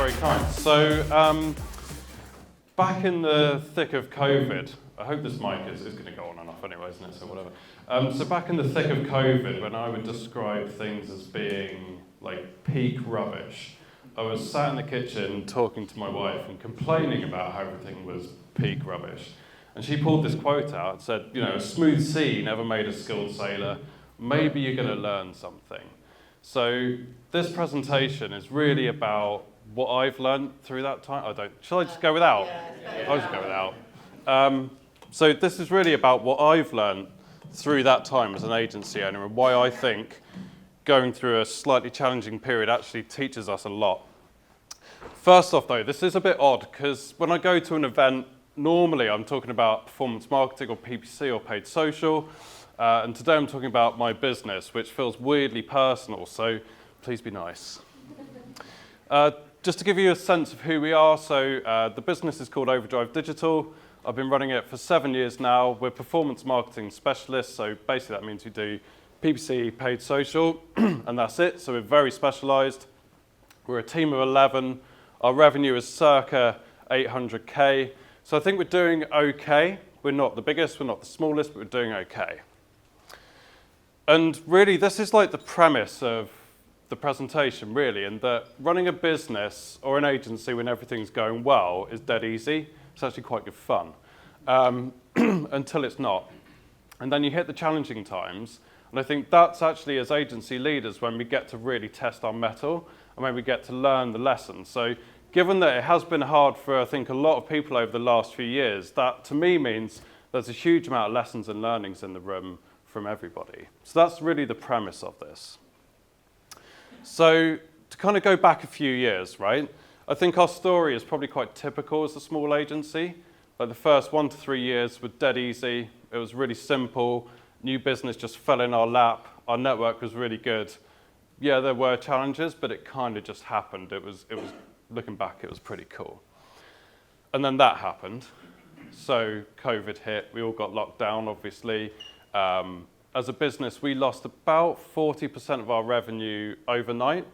very kind. So, back in the thick of COVID, I hope this mic is going to go on and off anyway, isn't it? So whatever. So back in the thick of COVID, when I would describe things as being like peak rubbish, I was sat in the kitchen talking to my wife and complaining about how everything was peak rubbish. And she pulled this quote out and said, you know, a smooth sea never made a skilled sailor. Maybe you're going to learn something. So this presentation is really about what I've learned through that time. Shall I just go without? I'll just go without. So this is really about what I've learned through that time as an agency owner and why I think going through a slightly challenging period actually teaches us a lot. First off though, this is a bit odd because when I go to an event, normally I'm talking about performance marketing or PPC or paid social. And today I'm talking about my business, which feels weirdly personal, so please be nice. Just to give you a sense of who we are, so the business is called Overdrive Digital. I've been running it for 7 years now. We're performance marketing specialists, so basically that means we do PPC, paid social, and that's it. So we're very specialized. We're a team of 11. Our revenue is circa 800K. So I think we're doing okay. We're not the biggest, we're not the smallest, but we're doing okay. And really, this is like the premise of the presentation, really, and that running a business or an agency when everything's going well is dead easy. It's actually quite good fun, until it's not. And then you hit the challenging times, and I think that's actually, as agency leaders, when we get to really test our mettle and when we get to learn the lessons. So given that it has been hard for, I think, a lot of people over the last few years, that to me means there's a huge amount of lessons and learnings in the room from everybody. So that's really the premise of this. So to kind of go back a few years, right? I think our story is probably quite typical as a small agency. Like the first 1 to 3 years were dead easy. It was really simple. New business just fell in our lap. Our network was really good. Yeah, there were challenges, but it kind of just happened. It was looking back, it was pretty cool. And then that happened. So COVID hit. We all got locked down, obviously. As a business, we lost about 40% of our revenue overnight.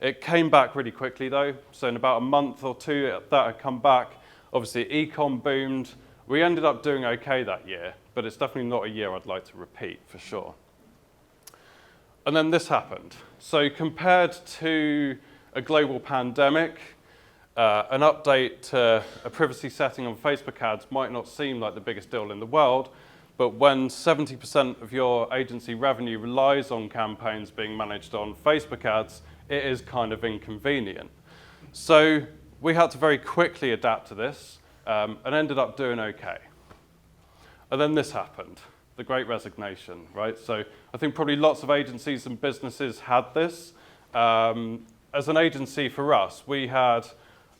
It came back really quickly though. So in about a month or two, that had come back. Obviously, e-com boomed. We ended up doing okay that year, but it's definitely not a year I'd like to repeat for sure. And then this happened. So compared to a global pandemic, an update to a privacy setting on Facebook ads might not seem like the biggest deal in the world, but when 70% of your agency revenue relies on campaigns being managed on Facebook ads, it is kind of inconvenient. So we had to very quickly adapt to this and ended up doing okay. And then this happened, the Great Resignation, right? So I think probably lots of agencies and businesses had this. As an agency for us, we had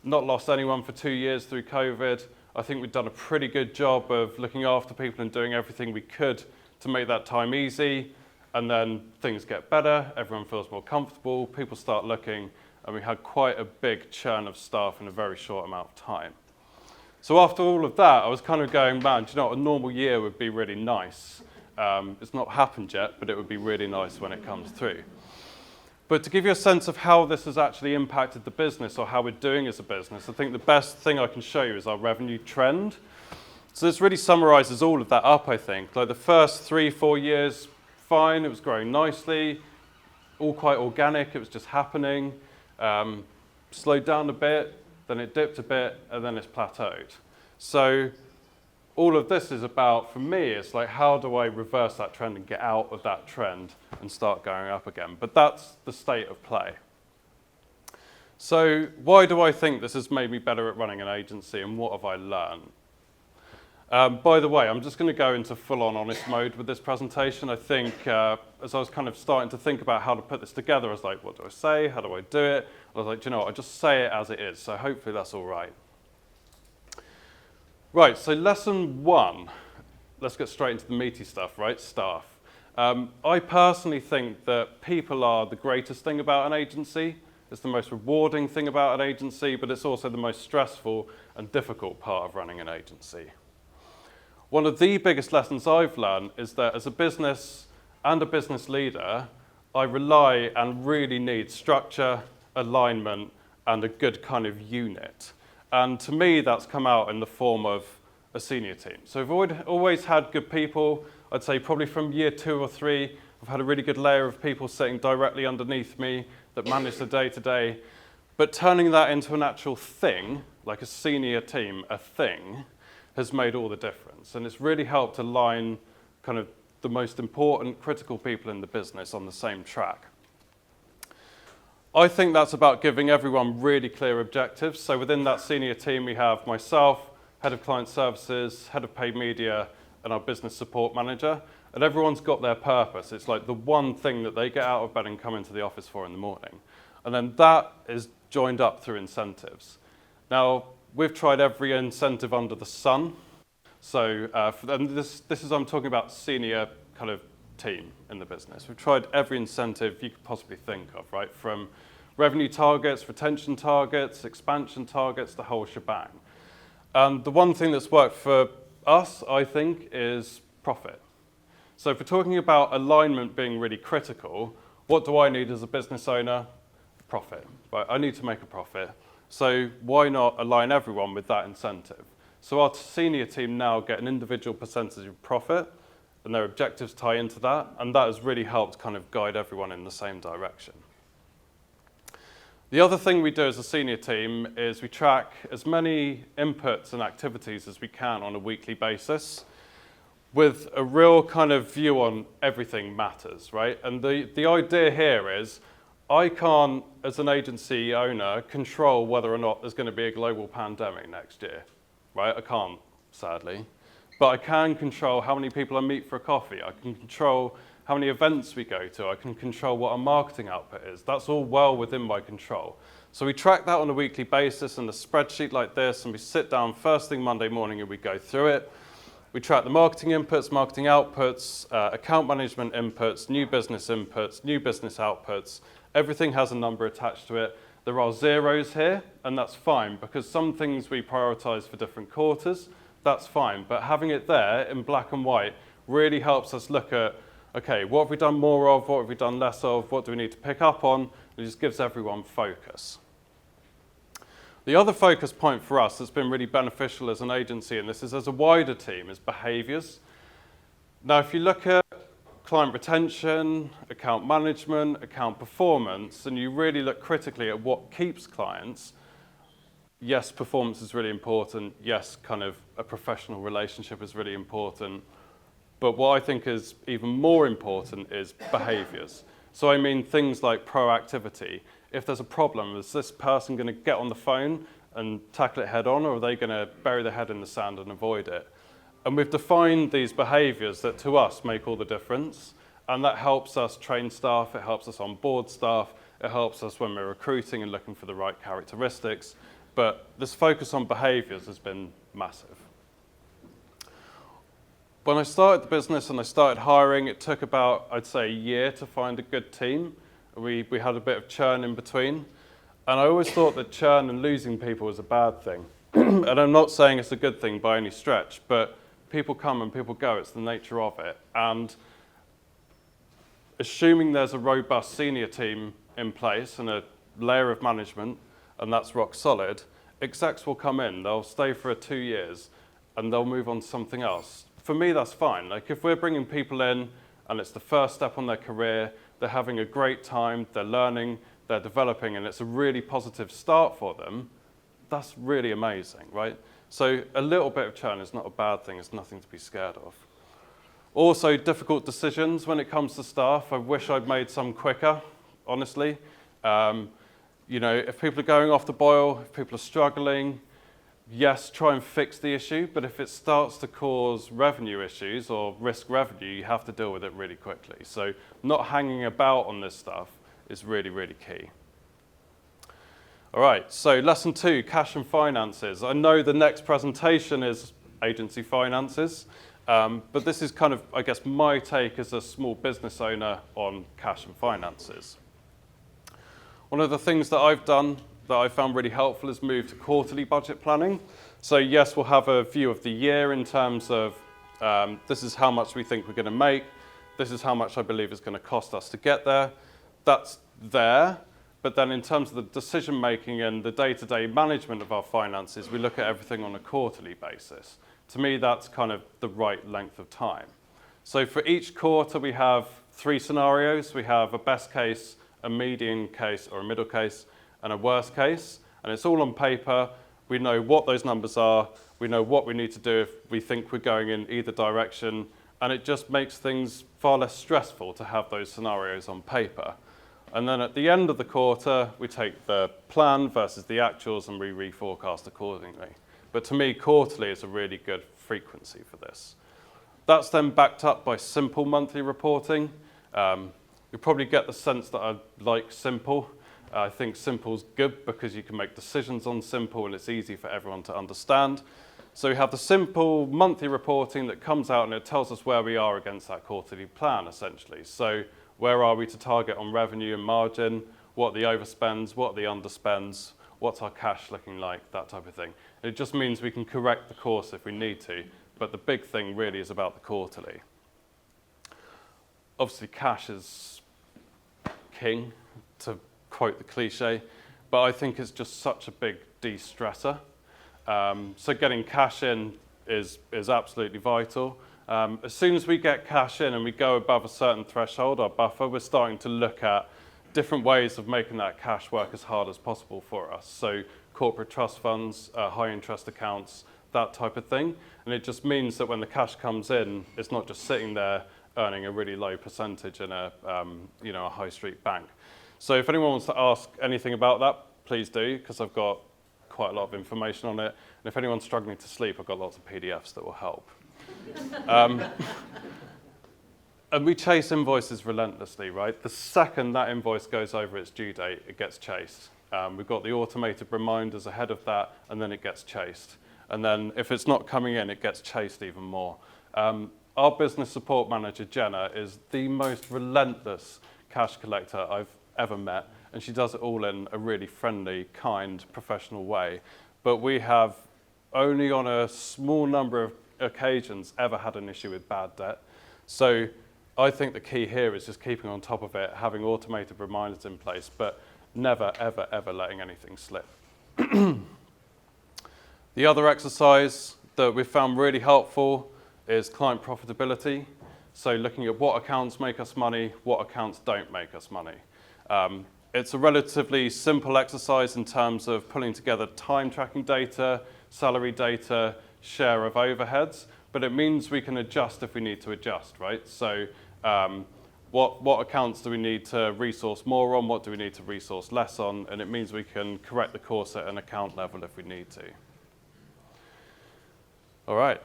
not lost anyone for 2 years through COVID. I think we've done a pretty good job of looking after people and doing everything we could to make that time easy. And then things get better, everyone feels more comfortable, people start looking, and we had quite a big churn of staff in a very short amount of time. So after all of that, I was kind of going, man, do you know what, a normal year would be really nice. It's not happened yet, but it would be really nice when it comes through. But to give you a sense of how this has actually impacted the business or how we're doing as a business, I think the best thing I can show you is our revenue trend. So this really summarizes all of that up, I think. Like the first 3-4 years, fine, it was growing nicely, all quite organic, it was just happening. Slowed down a bit, then it dipped a bit, and then it's plateaued. So all of this is about, for me, it's like how do I reverse that trend and get out of that trend and start going up again? But that's the state of play. So why do I think this has made me better at running an agency and what have I learned? By the way, I'm just going to go into full-on honest mode with this presentation. I think as I was kind of starting to think about how to put this together, I was like, what do I say? How do I do it? I was like, do you know what? I just say it as it is. So hopefully that's all right. Right, so lesson 1. Let's get straight into the meaty stuff, right? Staff. I personally think that people are the greatest thing about an agency. It's the most rewarding thing about an agency, but it's also the most stressful and difficult part of running an agency. One of the biggest lessons I've learned is that as a business and a business leader, I rely and really need structure, alignment, and a good kind of unit. And to me, that's come out in the form of a senior team. So we've always had good people. I'd say probably from year 2 or 3, I've had a really good layer of people sitting directly underneath me that manage the day-to-day. But turning that into an actual thing, like a senior team, a thing, has made all the difference. And it's really helped align kind of the most important critical people in the business on the same track. I think that's about giving everyone really clear objectives. So within that senior team, we have myself, head of client services, head of paid media, and our business support manager. And everyone's got their purpose. It's like the one thing that they get out of bed and come into the office for in the morning. And then that is joined up through incentives. Now, we've tried every incentive under the sun. So and this is, I'm talking about senior kind of team in the business. We've tried every incentive you could possibly think of, right? From revenue targets, retention targets, expansion targets, the whole shebang. And the one thing that's worked for us, I think, is profit. So if we're talking about alignment being really critical, what do I need as a business owner? Profit, right? I need to make a profit. So why not align everyone with that incentive? So our senior team now get an individual percentage of profit, and their objectives tie into that, and that has really helped kind of guide everyone in the same direction. The other thing we do as a senior team is we track as many inputs and activities as we can on a weekly basis with a real kind of view on everything matters, right? And the idea here is I can't, as an agency owner, control whether or not there's going to be a global pandemic next year, right? I can't, sadly. But I can control how many people I meet for a coffee. I can control how many events we go to. I can control what our marketing output is. That's all well within my control. So we track that on a weekly basis in a spreadsheet like this, and we sit down first thing Monday morning and we go through it. We track the marketing inputs, marketing outputs, account management inputs, new business outputs. Everything has a number attached to it. There are zeros here, and that's fine, because some things we prioritize for different quarters. That's fine, but having it there in black and white really helps us look at, okay, what have we done more of, what have we done less of, what do we need to pick up on? It just gives everyone focus. The other focus point for us that's been really beneficial as an agency, and this is as a wider team, is behaviors. Now, if you look at client retention, account management, account performance, and you really look critically at what keeps clients, yes, performance is really important. Yes, kind of a professional relationship is really important. But what I think is even more important is behaviors. So I mean things like proactivity. If there's a problem, is this person going to get on the phone and tackle it head on, or are they going to bury their head in the sand and avoid it? And we've defined these behaviors that to us make all the difference. And that helps us train staff, it helps us onboard staff, it helps us when we're recruiting and looking for the right characteristics. But this focus on behaviors has been massive. When I started the business and I started hiring, it took about, I'd say, a year to find a good team. We had a bit of churn in between. And I always thought that churn and losing people was a bad thing. And I'm not saying it's a good thing by any stretch, but people come and people go. It's the nature of it. And assuming there's a robust senior team in place and a layer of management, and that's rock solid, execs will come in, they'll stay for 2 years, and they'll move on to something else. For me, that's fine. Like if we're bringing people in, and it's the first step on their career, they're having a great time, they're learning, they're developing, and it's a really positive start for them, that's really amazing, right? So a little bit of churn is not a bad thing, it's nothing to be scared of. Also, difficult decisions when it comes to staff. I wish I'd made some quicker, honestly. You know, if people are going off the boil, if people are struggling, yes, try and fix the issue, but if it starts to cause revenue issues or risk revenue, you have to deal with it really quickly. So not hanging about on this stuff is really, really key. All right, so lesson 2, cash and finances. I know the next presentation is agency finances, but this is kind of, I guess, my take as a small business owner on cash and finances. One of the things that I've done that I found really helpful is move to quarterly budget planning. So yes, we'll have a view of the year in terms of this is how much we think we're going to make, this is how much I believe is going to cost us to get there. That's there, But then in terms of the decision making and the day-to-day management of our finances, we look at everything on a quarterly basis. To me, that's kind of the right length of time. So for each quarter, we have 3 scenarios. We have a best case, a median case or a middle case, and a worst case. And it's all on paper. We know what those numbers are. We know what we need to do if we think we're going in either direction. And it just makes things far less stressful to have those scenarios on paper. And then at the end of the quarter, we take the plan versus the actuals and we reforecast accordingly. But to me, quarterly is a really good frequency for this. That's then backed up by simple monthly reporting. You probably get the sense that I like simple. I think simple's good because you can make decisions on simple and it's easy for everyone to understand. So we have the simple monthly reporting that comes out and it tells us where we are against that quarterly plan, essentially. So where are we to target on revenue and margin? What are the overspends? What are the underspends? What's our cash looking like? That type of thing. It just means we can correct the course if we need to, but the big thing really is about the quarterly. Obviously, cash is king, to quote the cliche, but I think it's just such a big de-stressor. So getting cash in is absolutely vital. As soon as we get cash in and we go above a certain threshold, our buffer, we're starting to look at different ways of making that cash work as hard as possible for us. So corporate trust funds, high interest accounts, that type of thing. And it just means that when the cash comes in, it's not just sitting there earning a really low percentage in a high street bank. So if anyone wants to ask anything about that, please do, because I've got quite a lot of information on it. And if anyone's struggling to sleep, I've got lots of PDFs that will help. And we chase invoices relentlessly, right? The second that invoice goes over its due date, it gets chased. We've got the automated reminders ahead of that, and then it gets chased. And then if it's not coming in, it gets chased even more. Our business support manager, Jenna, is the most relentless cash collector I've ever met, and she does it all in a really friendly, kind, professional way. But we have only on a small number of occasions ever had an issue with bad debt. So I think the key here is just keeping on top of it, having automated reminders in place, but never, ever, ever letting anything slip. The other exercise that we've found really helpful is client profitability. So looking at what accounts make us money, what accounts don't make us money. It's a relatively simple exercise in terms of pulling together time tracking data, salary data, share of overheads, but it means we can adjust if we need to adjust, right? So what accounts do we need to resource more on, what do we need to resource less on, and it means we can correct the course at an account level if we need to. All right,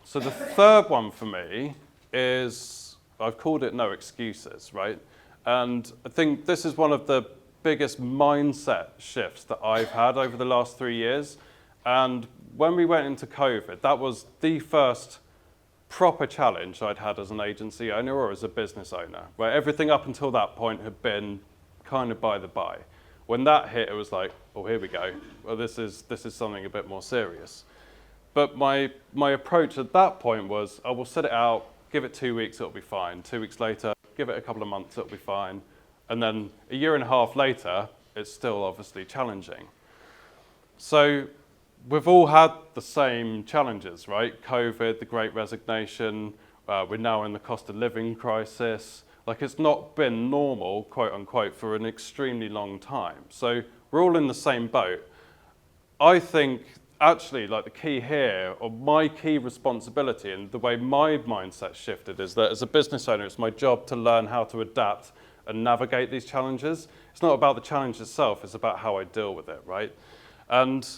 so the third one for me is, I've called it no excuses, right? And I think this is one of the biggest mindset shifts that I've had over the last 3 years. And when we went into COVID, that was the first proper challenge I'd had as an agency owner or as a business owner, where everything up until that point had been kind of by the by. When that hit, it was like, oh, here we go. Well, this is something a bit more serious. But my approach at that point was, I will sit it out, give it 2 weeks, it'll be fine. 2 weeks later, give it a couple of months, it'll be fine. And then a year and a half later, it's still obviously challenging. So we've all had the same challenges, right? COVID, the Great Resignation, we're now in the cost of living crisis. Like, it's not been normal, quote unquote, for an extremely long time. So we're all in the same boat. I think actually, like, the key here, or my key responsibility and the way my mindset shifted, is that as a business owner, it's my job to learn how to adapt and navigate these challenges. It's not about the challenge itself, it's about how I deal with it, right? And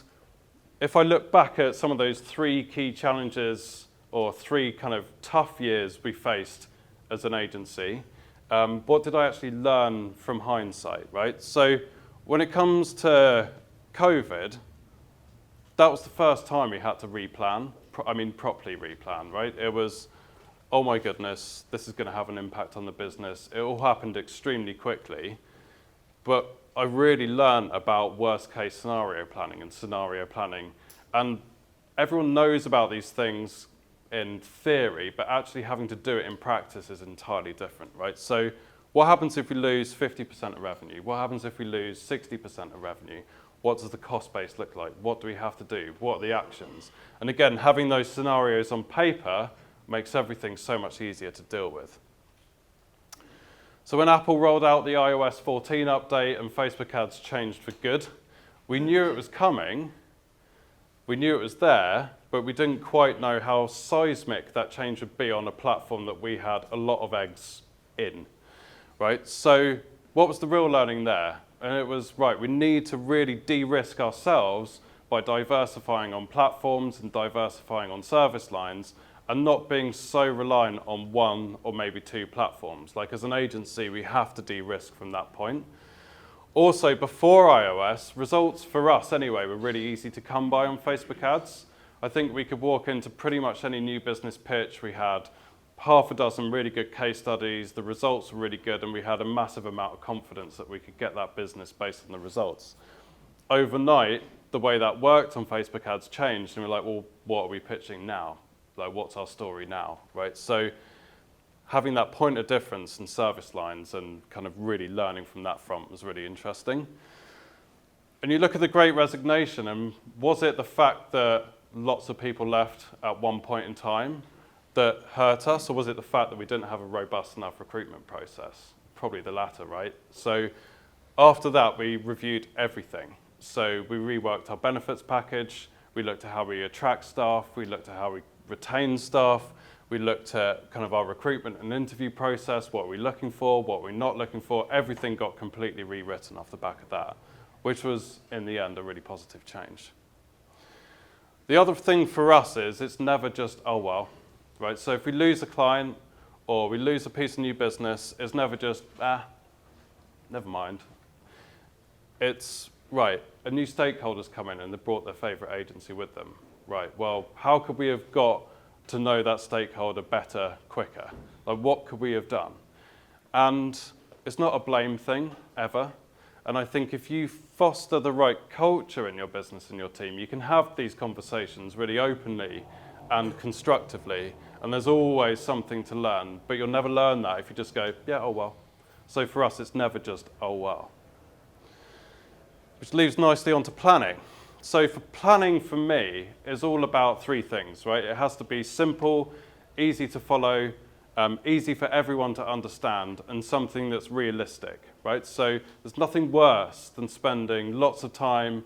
if I look back at some of those 3 key challenges or 3 kind of tough years we faced as an agency, what did I actually learn from hindsight, right? So when it comes to COVID, that was the first time we had to replan, properly replan, right? It was, oh my goodness, this is going to have an impact on the business. It all happened extremely quickly, but I really learned about worst case scenario planning and scenario planning. And everyone knows about these things in theory, but actually having to do it in practice is entirely different, right? So What happens if we lose 50% of revenue? What happens if we lose 60% of revenue? What does the cost base look like? What do we have to do? What are the actions? And again, having those scenarios on paper makes everything so much easier to deal with. So when Apple rolled out the iOS 14 update and Facebook ads changed for good, we knew it was coming, we knew it was there, but we didn't quite know how seismic that change would be on a platform that we had a lot of eggs in, right? So what was the real learning there? And it was, right, we need to really de-risk ourselves by diversifying on platforms and diversifying on service lines and not being so reliant on one or maybe two platforms. Like as an agency, we have to de-risk from that point. Also, before iOS, results for us anyway were really easy to come by on Facebook ads. I think we could walk into pretty much any new business pitch. We had half a dozen really good case studies, the results were really good, and we had a massive amount of confidence that we could get that business based on the results. Overnight, the way that worked on Facebook ads changed, and we're like, well, what are we pitching now? Like, what's our story now, right? So having that point of difference in service lines and kind of really learning from that front was really interesting. And you look at the Great Resignation, and was it the fact that lots of people left at one point in time that hurt us, or was it the fact that we didn't have a robust enough recruitment process? Probably the latter, right? So after that, we reviewed everything. So we reworked our benefits package, we looked at how we attract staff, we looked at how we retain staff, we looked at kind of our recruitment and interview process, what are we looking for, what are we not looking for. Everything got completely rewritten off the back of that, which was, in the end, a really positive change. The other thing for us is it's never just, oh, well, right? So if we lose a client or we lose a piece of new business, it's never just, never mind. It's, right, a new stakeholder's come in and they brought their favorite agency with them. Right, well, how could we have got to know that stakeholder better, quicker? Like, what could we have done? And it's not a blame thing, ever. And I think if you foster the right culture in your business and your team, you can have these conversations really openly and constructively, and there's always something to learn, but you'll never learn that if you just go, yeah, oh well. So for us, it's never just, oh well. Which leads nicely onto planning. So for planning, for me, is all about three things, right? It has to be simple, easy to follow, easy for everyone to understand, and something that's realistic, right? So there's nothing worse than spending lots of time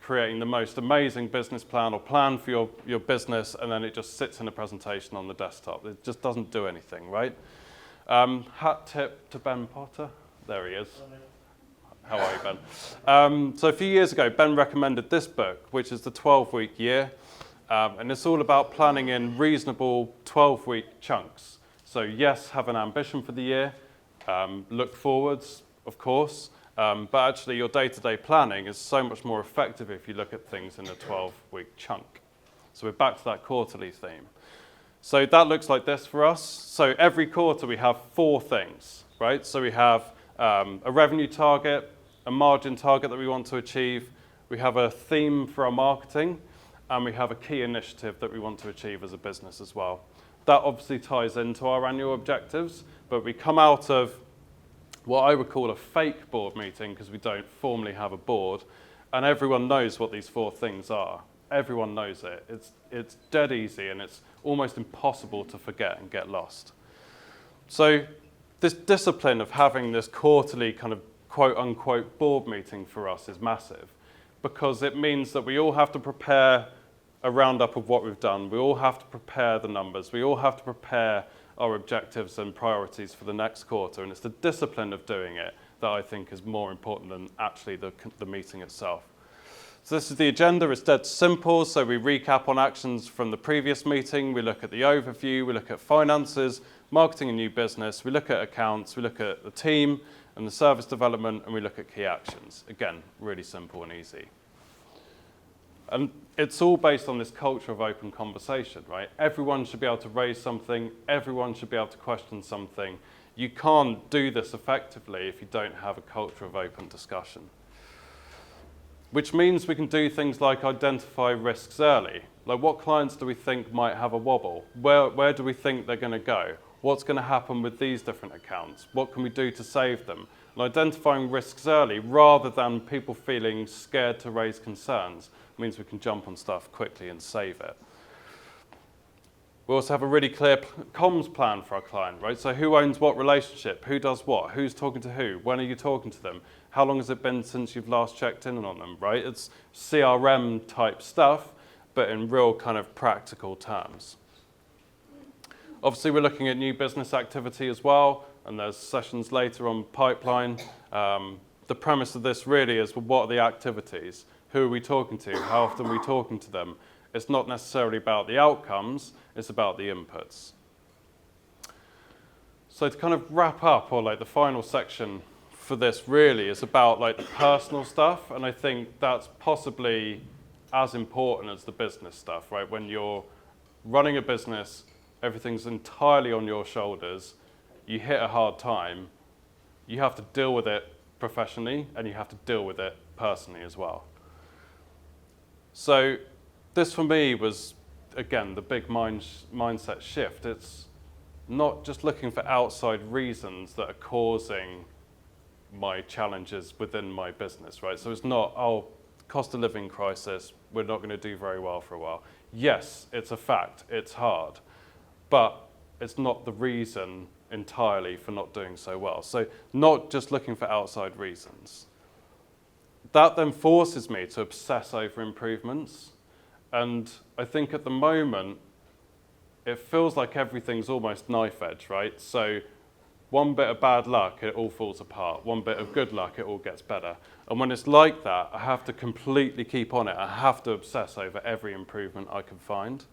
creating the most amazing business plan or plan for your business, and then it just sits in a presentation on the desktop. It just doesn't do anything, right? Hat tip to Ben Potter. There he is. How are you, Ben? So a few years ago, Ben recommended this book, which is the 12-week year. And it's all about planning in reasonable 12-week chunks. So yes, have an ambition for the year. Look forwards, of course. But actually, your day-to-day planning is so much more effective if you look at things in a 12-week chunk. So we're back to that quarterly theme. So that looks like this for us. So every quarter, we have 4 things, right? So we have a revenue target, a margin target that we want to achieve, we have a theme for our marketing, and we have a key initiative that we want to achieve as a business as well. That obviously ties into our annual objectives, but we come out of what I would call a fake board meeting because we don't formally have a board, and everyone knows what these 4 things are. Everyone knows it. It's dead easy, and it's almost impossible to forget and get lost. So this discipline of having this quarterly kind of quote-unquote board meeting for us is massive because it means that we all have to prepare a roundup of what we've done. We all have to prepare the numbers. We all have to prepare our objectives and priorities for the next quarter, and it's the discipline of doing it that I think is more important than actually the meeting itself. So this is the agenda. It's dead simple. So we recap on actions from the previous meeting. We look at the overview. We look at finances, marketing and new business. We look at accounts. We look at the team and the service development, and we look at key actions. Again, really simple and easy. And it's all based on this culture of open conversation, right? Everyone should be able to raise something. Everyone should be able to question something. You can't do this effectively if you don't have a culture of open discussion. Which means we can do things like identify risks early. Like, what clients do we think might have a wobble? Where do we think they're going to go? What's going to happen with these different accounts? What can we do to save them? And identifying risks early rather than people feeling scared to raise concerns means we can jump on stuff quickly and save it. We also have a really clear comms plan for our client, right? So who owns what relationship? Who does what? Who's talking to who? When are you talking to them? How long has it been since you've last checked in on them, right? It's CRM type stuff, but in real kind of practical terms. Obviously, we're looking at new business activity as well, and there's sessions later on pipeline. The premise of this really is, well, what are the activities? Who are we talking to? How often are we talking to them? It's not necessarily about the outcomes, it's about the inputs. So to kind of wrap up, or like the final section for this really is about like the personal stuff, and I think that's possibly as important as the business stuff, right? When you're running a business, everything's entirely on your shoulders, you hit a hard time, you have to deal with it professionally and you have to deal with it personally as well. So this for me was, again, the big mindset shift. It's not just looking for outside reasons that are causing my challenges within my business, right? So it's not, oh, cost of living crisis, we're not going to do very well for a while. Yes, it's a fact, it's hard, but it's not the reason entirely for not doing so well. So not just looking for outside reasons. That then forces me to obsess over improvements. And I think at the moment, it feels like everything's almost knife edge, right? So one bit of bad luck, it all falls apart. One bit of good luck, it all gets better. And when it's like that, I have to completely keep on it. I have to obsess over every improvement I can find.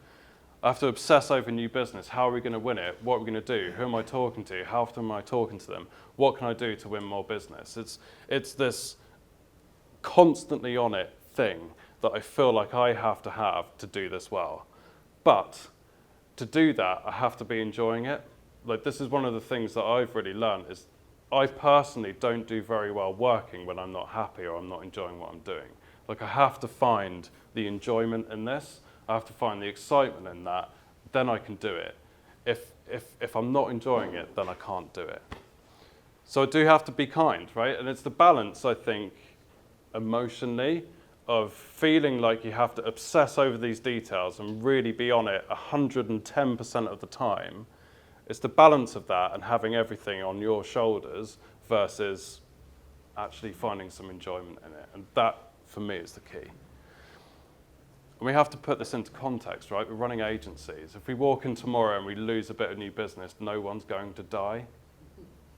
I have to obsess over new business. How are we going to win it? What are we going to do? Who am I talking to? How often am I talking to them? What can I do to win more business? It's this constantly on it thing that I feel like I have to do this well. But to do that, I have to be enjoying it. Like, this is one of the things that I've really learned is I personally don't do very well working when I'm not happy or I'm not enjoying what I'm doing. Like, I have to find the enjoyment in this. I have to find the excitement in that. Then I can do it. If I'm not enjoying it, then I can't do it. So I do have to be kind, right? And it's the balance, I think, emotionally, of feeling like you have to obsess over these details and really be on it 110% of the time. It's the balance of that and having everything on your shoulders versus actually finding some enjoyment in it. And that, for me, is the key. And we have to put this into context, right? We're running agencies. If we walk in tomorrow and we lose a bit of new business, no one's going to die,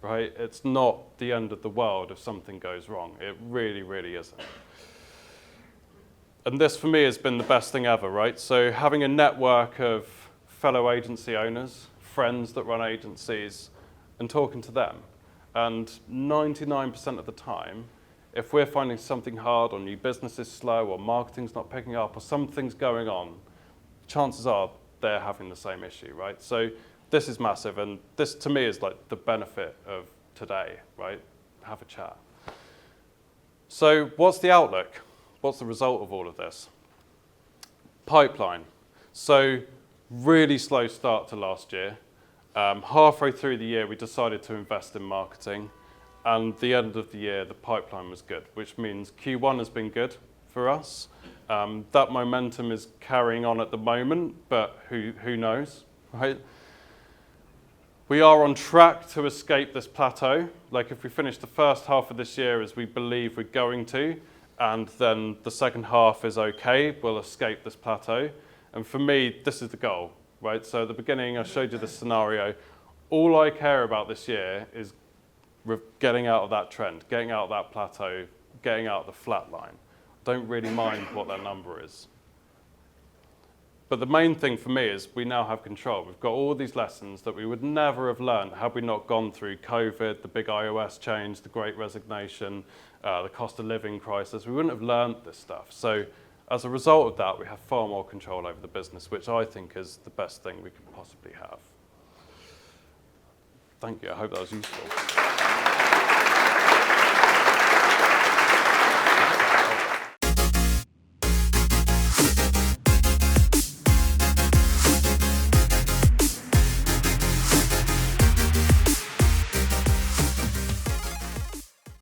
right? It's not the end of the world if something goes wrong. It really, really isn't. And this, for me, has been the best thing ever, right? So having a network of fellow agency owners, friends that run agencies, and talking to them. And 99% of the time, if we're finding something hard or new business is slow or marketing's not picking up or something's going on, chances are they're having the same issue, right? So this is massive, and this to me is like the benefit of today, right? Have a chat. So what's the outlook? What's the result of all of this? Pipeline. So really slow start to last year. Halfway through the year, we decided to invest in marketing. And the end of the year, the pipeline was good, which means Q1 has been good for us. That momentum is carrying on at the moment, but who knows, right? We are on track to escape this plateau. Like, if we finish the first half of this year as we believe we're going to, and then the second half is okay, we'll escape this plateau. And for me, this is the goal, right? So at the beginning, I showed you this scenario. All I care about this year is getting out of that trend, getting out of that plateau, getting out of the flat line. Don't really mind what that number is. But the main thing for me is we now have control. We've got all these lessons that we would never have learned had we not gone through COVID, the big iOS change, the Great Resignation, the cost of living crisis. We wouldn't have learned this stuff. So as a result of that, we have far more control over the business, which I think is the best thing we could possibly have. Thank you. I hope that was useful.